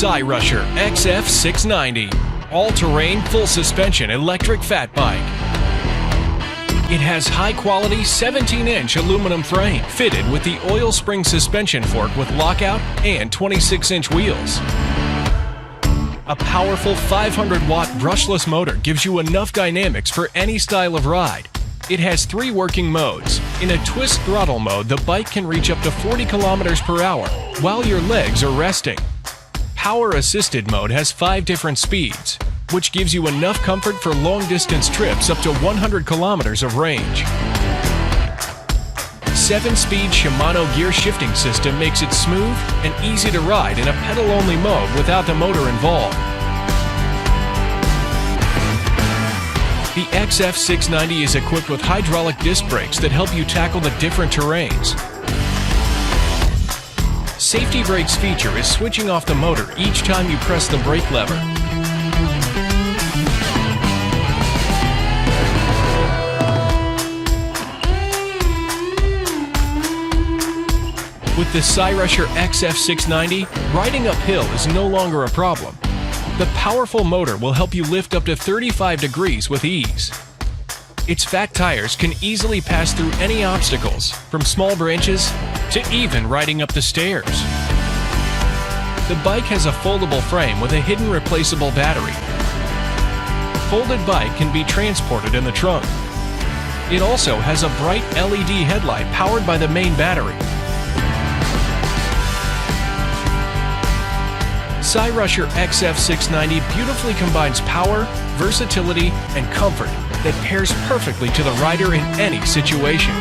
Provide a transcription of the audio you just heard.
Rusher XF690, all-terrain full suspension electric fat bike. It has high-quality 17-inch aluminum frame fitted with the oil spring suspension fork with lockout and 26-inch wheels. A powerful 500-watt brushless motor gives you enough dynamics for any style of ride. It has 3 working modes. In a twist throttle mode, the bike can reach up to 40 kilometers per hour while your legs are resting. Power assisted mode has 5 different speeds, which gives you enough comfort for long-distance trips up to 100 kilometers of range. 7-speed Shimano gear shifting system makes it smooth and easy to ride in a pedal-only mode without the motor involved. The XF690 is equipped with hydraulic disc brakes that help you tackle the different terrains. Safety Brakes feature is switching off the motor each time you press the brake lever. With the Rusher XF690, riding uphill is no longer a problem. The powerful motor will help you lift up to 35 degrees with ease. Its fat tires can easily pass through any obstacles, from small branches to even riding up the stairs. The bike has a foldable frame with a hidden replaceable battery. Folded bike can be transported in the trunk. It also has a bright LED headlight powered by the main battery. Rusher XF690 beautifully combines power, versatility, and comfort that pairs perfectly to the rider in any situation.